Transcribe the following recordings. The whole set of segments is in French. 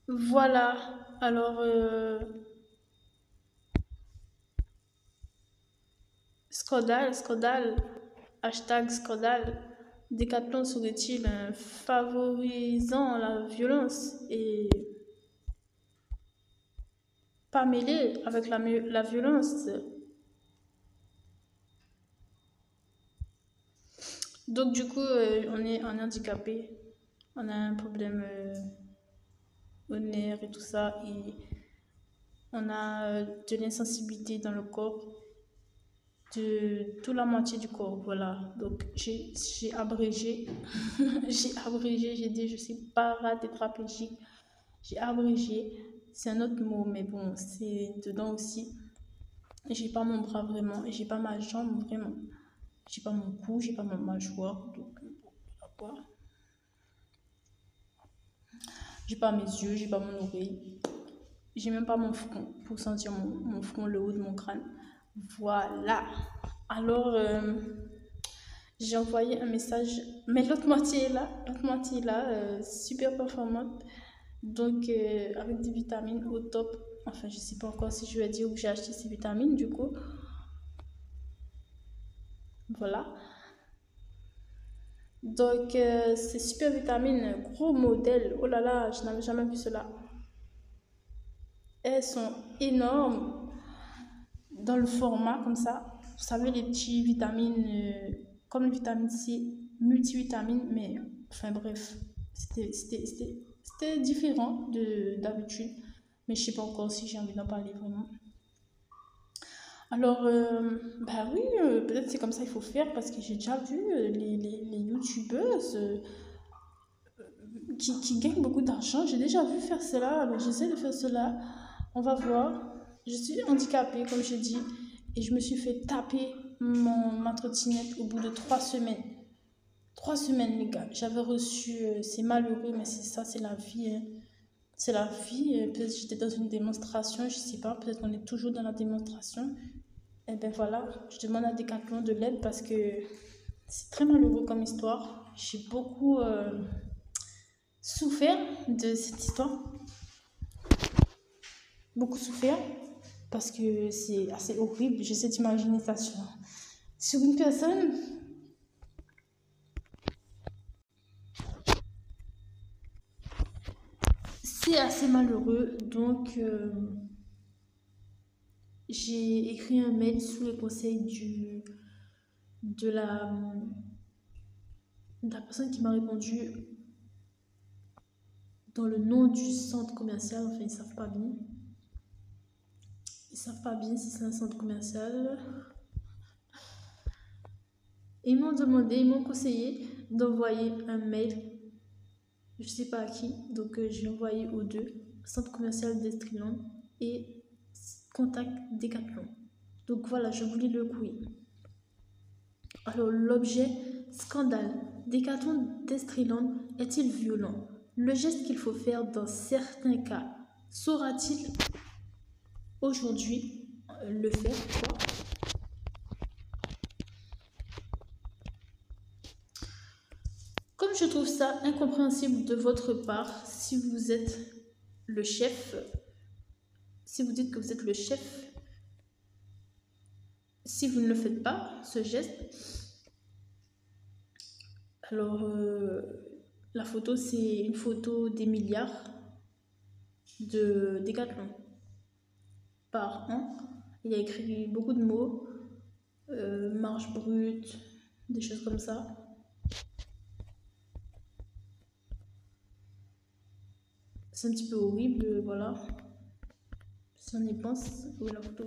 Voilà. Alors, scandale, hashtag scandale. Decathlon serait-il favorisant la violence et pas mêlé avec la violence? Donc, du coup, on est handicapé. On a un problème au nerf et tout ça. Et on a de l'insensibilité dans le corps, de toute la moitié du corps. Voilà. Donc, j'ai abrégé. J'ai abrégé, j'ai dit je suis paratétraplégique. J'ai abrégé. C'est un autre mot, mais bon, c'est dedans aussi. J'ai pas mon bras vraiment, et j'ai pas ma jambe vraiment. J'ai pas mon cou, j'ai pas ma mâchoire, donc voilà. J'ai pas mes yeux, j'ai pas mon oreille. J'ai même pas mon front pour sentir mon front, le haut de mon crâne. Voilà. Alors, j'ai envoyé un message, mais l'autre moitié est là, super performante. Donc, avec des vitamines au top. Enfin, je sais pas encore si je vais dire où j'ai acheté ces vitamines, du coup. Voilà. Donc, ces super vitamines, gros modèle. Oh là là, je n'avais jamais vu cela. Elles sont énormes dans le format comme ça. Vous savez, les petits vitamines, comme le vitamine C, multivitamines, mais enfin bref, c'était différent de d'habitude. Mais je sais pas encore si j'ai envie d'en parler vraiment. Alors, bah oui, peut-être c'est comme ça qu'il faut faire parce que j'ai déjà vu les youtubeuses qui gagnent beaucoup d'argent. J'ai déjà vu faire cela, alors j'essaie de faire cela. On va voir. Je suis handicapée, comme je dis, et je me suis fait taper ma trottinette au bout de 3 semaines. 3 semaines, les gars. J'avais reçu, c'est malheureux, mais c'est ça, c'est la vie, hein. C'est la vie. Peut-être que j'étais dans une démonstration, je sais pas. Peut-être qu'on est toujours dans la démonstration. Et ben voilà, je demande à Decathlon de l'aide parce que c'est très malheureux comme histoire. J'ai beaucoup souffert de cette histoire, beaucoup souffert parce que c'est assez horrible. J'essaie d'imaginer ça sur une personne. C'est assez malheureux. Donc, j'ai écrit un mail sous le conseil de, la, de la personne qui m'a répondu dans le nom du centre commercial. Enfin, ils savent pas bien. Ils savent pas bien si c'est un centre commercial. Ils m'ont demandé, ils m'ont conseillé d'envoyer un mail, je sais pas à qui, donc j'ai envoyé aux deux, centre commercial d'Estriland et contact Decathlon. Donc voilà, je vous lis le courrier. Alors l'objet, scandale. Decathlon d'Estriland est-il violent? Le geste qu'il faut faire dans certains cas, saura-t-il aujourd'hui le faire quoi? Comme je trouve ça incompréhensible de votre part, si vous êtes le chef, si vous dites que vous êtes le chef, si vous ne le faites pas, ce geste, alors la photo, c'est une photo des milliards de Décathlon par an. Il y a écrit beaucoup de mots, marge brute, des choses comme ça. C'est un petit peu horrible, voilà. Si on y pense, où est la photo?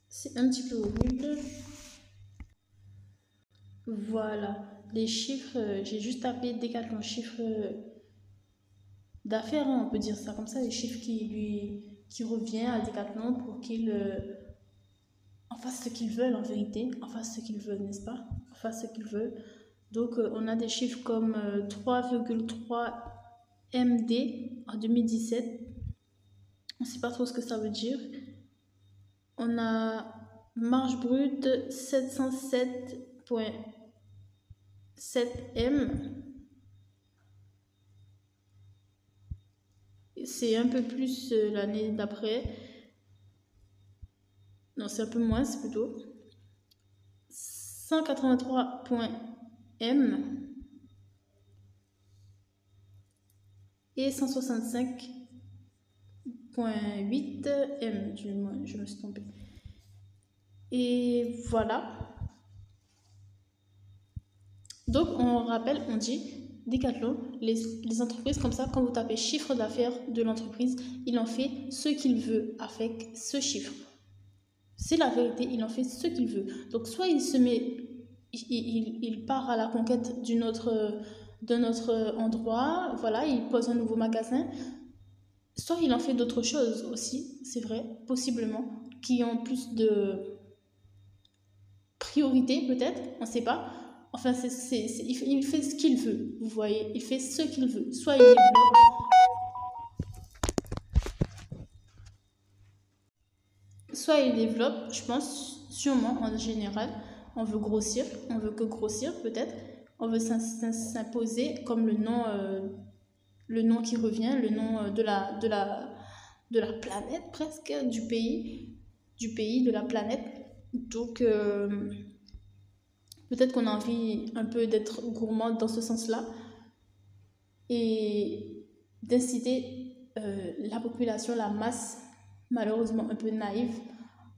C'est un petit peu horrible. Voilà. Les chiffres, j'ai juste tapé Décathlon, chiffres d'affaires, hein, on peut dire ça comme ça, les chiffres qui revient à Decathlon pour qu'ils en fassent ce qu'ils veulent en vérité, en fassent ce qu'ils veulent, n'est-ce pas? En fassent ce qu'ils veulent. Donc, on a des chiffres comme 3,3 MD en 2017. On ne sait pas trop ce que ça veut dire. On a marge brute 707,7 M. C'est un peu plus l'année d'après. Non, c'est un peu moins, c'est plutôt 183 M et 165,8 M. Je me suis trompée. Et voilà. Donc, on rappelle, on dit Decathlon, les entreprises comme ça, quand vous tapez chiffre d'affaires de l'entreprise, il en fait ce qu'il veut avec ce chiffre. C'est la vérité, il en fait ce qu'il veut. Donc, soit il se met, il part à la conquête d'un autre endroit, voilà, il pose un nouveau magasin, soit il en fait d'autres choses aussi, c'est vrai, possiblement, qui ont plus de priorité peut-être, on ne sait pas. Enfin, il fait ce qu'il veut, vous voyez, il fait ce qu'il veut. Soit il développe, je pense, sûrement en général, on veut grossir, on veut que grossir peut-être, on veut s'imposer comme le nom qui revient, le nom de la planète presque, du pays, de la planète. Donc, peut-être qu'on a envie un peu d'être gourmand dans ce sens-là et d'inciter la population, la masse, malheureusement un peu naïve,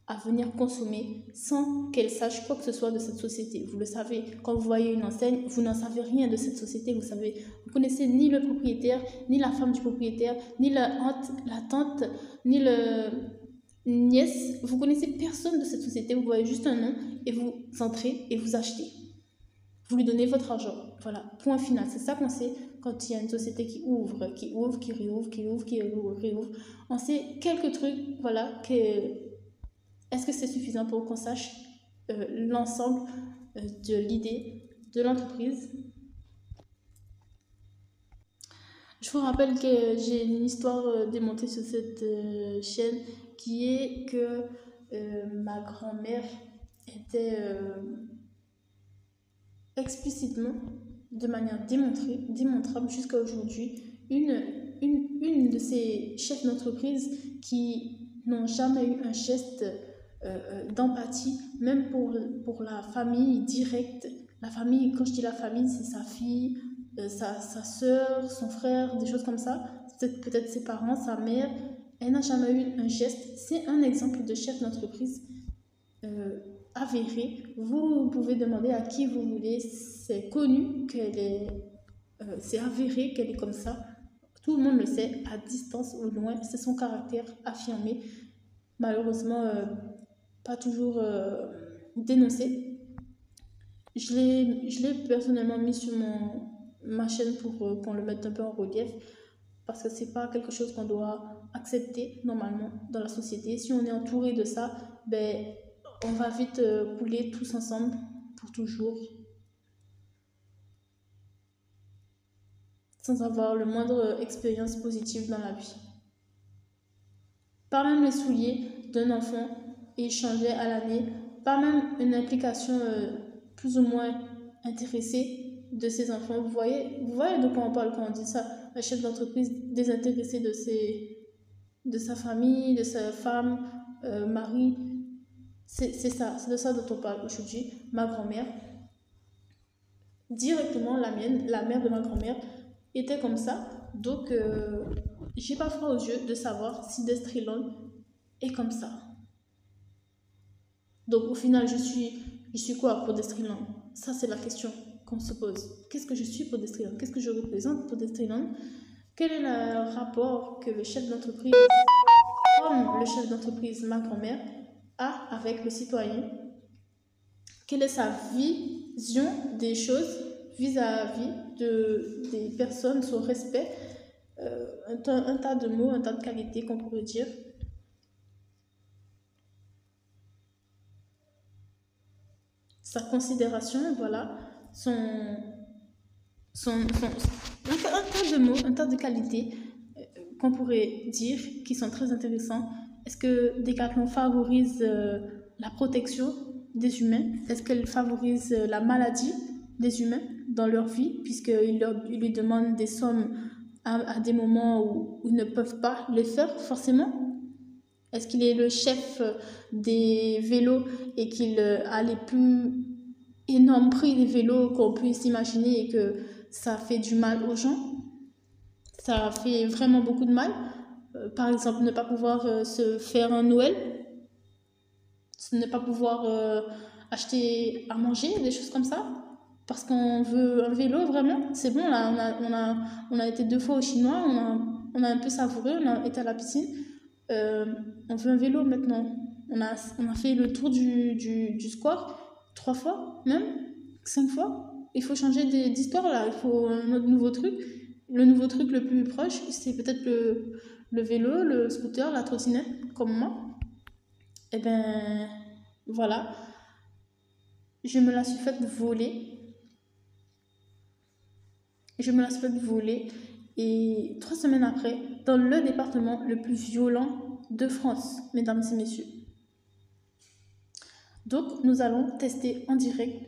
à venir consommer sans qu'elle sache quoi que ce soit de cette société. Vous le savez, quand vous voyez une enseigne, vous n'en savez rien de cette société. Vous connaissez ni le propriétaire, ni la femme du propriétaire, ni la tante, ni le nièce. Vous connaissez personne de cette société. Vous voyez juste un nom et vous entrez et vous achetez. Vous lui donnez votre argent. Voilà, point final. C'est ça qu'on sait quand il y a une société qui ouvre, qui réouvre, qui réouvre. On sait quelques trucs, voilà, que... Est-ce que c'est suffisant pour qu'on sache l'ensemble de l'idée de l'entreprise? Je vous rappelle que j'ai une histoire démontée sur cette chaîne qui est que ma grand-mère était explicitement, de manière démontrable jusqu'à aujourd'hui, une de ces chefs d'entreprise qui n'ont jamais eu un geste d'empathie, même pour la famille directe. La famille, quand je dis la famille, c'est sa fille, sa soeur, son frère, des choses comme ça. Peut-être ses parents, sa mère. Elle n'a jamais eu un geste. C'est un exemple de chef d'entreprise avéré. Vous pouvez demander à qui vous voulez. C'est connu qu'elle est... c'est avéré qu'elle est comme ça. Tout le monde le sait, à distance ou loin. C'est son caractère affirmé. Malheureusement, pas toujours dénoncé. Je l'ai personnellement mis sur ma chaîne pour qu'on le mette un peu en relief, parce que c'est pas quelque chose qu'on doit accepter normalement dans la société. Si on est entouré de ça, ben, on va vite couler tous ensemble pour toujours, sans avoir le moindre expérience positive dans la vie. Pas même les souliers d'un enfant échangés à l'année, pas même une implication plus ou moins intéressée de ses enfants. Vous voyez de quoi on parle quand on dit ça? Un chef d'entreprise désintéressé de sa famille, de sa femme, mari. C'est ça, c'est de ça dont on parle aujourd'hui. Ma grand-mère, directement la mienne, la mère de ma grand-mère, était comme ça. Donc, j'ai pas froid aux yeux de savoir si Destreland est comme ça. Donc, au final, je suis quoi pour Destreland? Ça, c'est la question qu'on se pose. Qu'est-ce que je suis pour Destreland? Qu'est-ce que je représente pour Destreland? Quel est le rapport que le chef d'entreprise, comme le chef d'entreprise, ma grand-mère, a avec le citoyen? Quelle est sa vision des choses vis-à-vis des personnes, son respect, un tas de mots, un tas de qualités qu'on pourrait dire. Sa considération, voilà. sont, un tas de mots, un tas de qualités qu'on pourrait dire qui sont très intéressants. Est-ce que Decathlon favorise la protection des humains? Est-ce qu'elle favorise la maladie des humains dans leur vie, puisqu'il lui demande des sommes à des moments où ils ne peuvent pas le faire forcément? Est-ce qu'il est le chef des vélos et qu'il a les plus énormes prix des vélos qu'on puisse imaginer et que ça fait du mal aux gens? Ça fait vraiment beaucoup de mal. Par exemple, ne pas pouvoir se faire un Noël, ne pas pouvoir acheter à manger, des choses comme ça. Parce qu'on veut un vélo, vraiment. C'est bon, là, on a été 2 fois au Chinois, on a un peu savouré, on a été à la piscine. On veut un vélo maintenant. On a fait le tour du square 3 fois, même 5 fois. Il faut changer d'histoire là, il faut un autre nouveau truc. Le nouveau truc le plus proche, c'est peut-être le vélo, le scooter, la trottinette, comme moi. Et ben voilà, je me la suis faite voler. Et 3 semaines après, dans le département le plus violent de France, mesdames et messieurs. Donc, nous allons tester en direct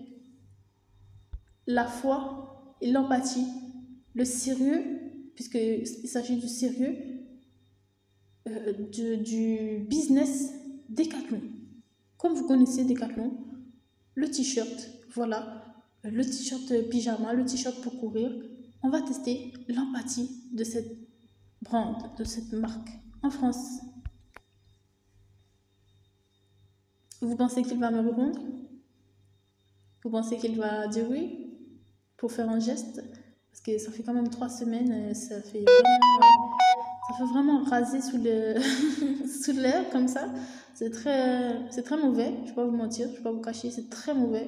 la foi et l'empathie, le sérieux, puisqu'il s'agit du sérieux, du business Decathlon. Comme vous connaissez Decathlon, le t-shirt, voilà, le t-shirt pyjama, le t-shirt pour courir, on va tester l'empathie de cette brand, de cette marque en France. Vous pensez qu'il va me répondre? Vous pensez qu'il va dire oui pour faire un geste? Parce que ça fait quand même 3 semaines, ça fait vraiment raser sous l'air comme ça. C'est très mauvais, je ne vais pas vous mentir, je ne vais pas vous cacher, c'est très mauvais.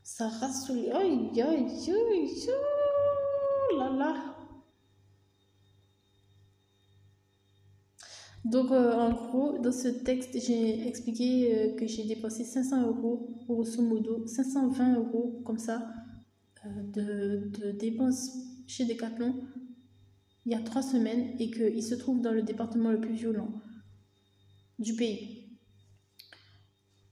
Ça rase sous l'air. Aïe, aïe, aïe, aïe, là là. Donc, en gros, dans ce texte, j'ai expliqué que j'ai dépensé 500 €, grosso modo, 520 € comme ça, de dépenses chez Decathlon il y a 3 semaines et qu'il se trouve dans le département le plus violent du pays.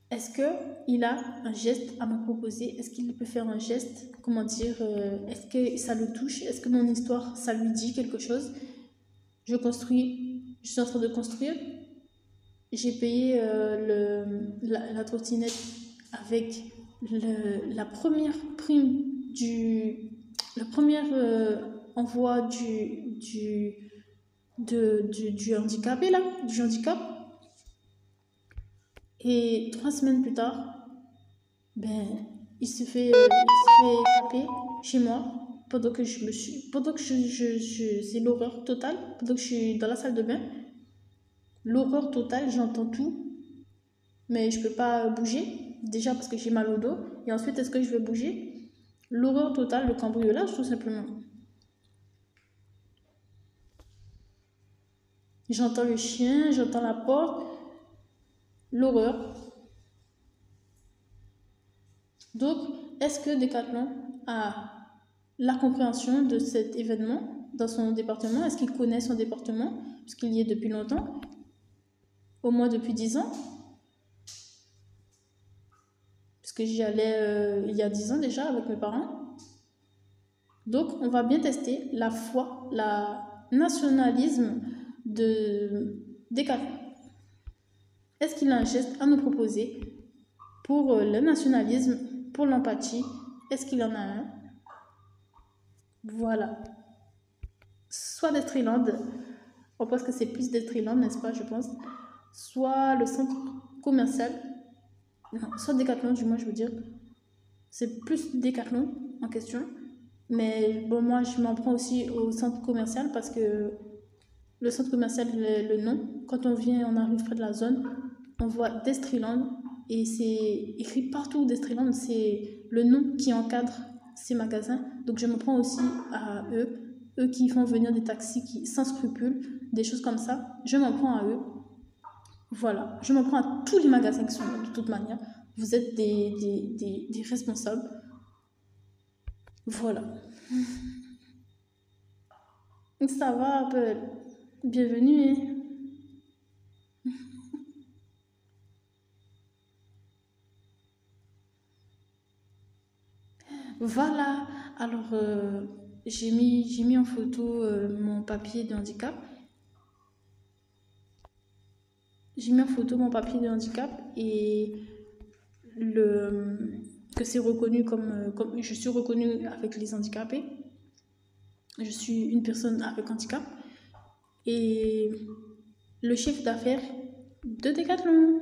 Est-ce qu'il a un geste à me proposer? Est-ce qu'il peut faire un geste? Comment dire? Est-ce que ça le touche? Est-ce que mon histoire, ça lui dit quelque chose? Je suis en train de construire. J'ai payé la trottinette avec la première prime le premier envoi du handicapé là, du handicap. Et 3 semaines plus tard, ben, il se fait taper chez moi pendant que c'est l'horreur totale, pendant que je suis dans la salle de bain. L'horreur totale, j'entends tout, mais je peux pas bouger. Déjà parce que j'ai mal au dos. Et ensuite, est-ce que je vais bouger? L'horreur totale, le cambriolage, tout simplement. J'entends le chien, j'entends la porte. L'horreur. Donc, est-ce que Decathlon a la compréhension de cet événement dans son département? Est-ce qu'il connaît son département? Puisqu'il y est depuis longtemps, au moins depuis 10 ans. Puisque j'y allais il y a 10 ans déjà avec mes parents. Donc, on va bien tester la foi, le nationalisme de Decathlon. Est-ce qu'il a un geste à nous proposer pour le nationalisme, pour l'empathie? Est-ce qu'il en a un? Voilà. Soit d'Estriland, on pense que c'est plus d'Estriland, n'est-ce pas, je pense. Soit le centre commercial, non, soit Decathlon, du moins, je veux dire. C'est plus Decathlon en question. Mais bon, moi, je m'en prends aussi au centre commercial parce que le centre commercial, le nom, quand on arrive près de la zone, on voit Destriland et c'est écrit partout Destriland, c'est le nom qui encadre ces magasins. Donc je me prends aussi à eux qui font venir des taxis sans scrupules, des choses comme ça. Je m'en prends à eux. Voilà, je m'en prends à tous les magasins qui sont là, de toute manière. Vous êtes des responsables. Voilà. Ça va, Apple. Bienvenue, hein. Voilà. Alors, j'ai mis en photo mon papier de handicap. J'ai mis en photo mon papier de handicap et le, que c'est reconnu comme je suis reconnue avec les handicapés. Je suis une personne avec handicap et le chiffre d'affaires de Decathlon.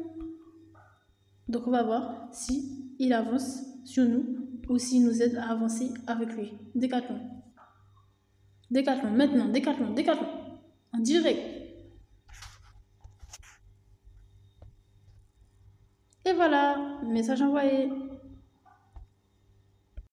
Donc on va voir si il avance sur nous ou s'il nous aide à avancer avec lui. Decathlon. Decathlon, maintenant, Decathlon, Decathlon. En direct. Et voilà, message envoyé.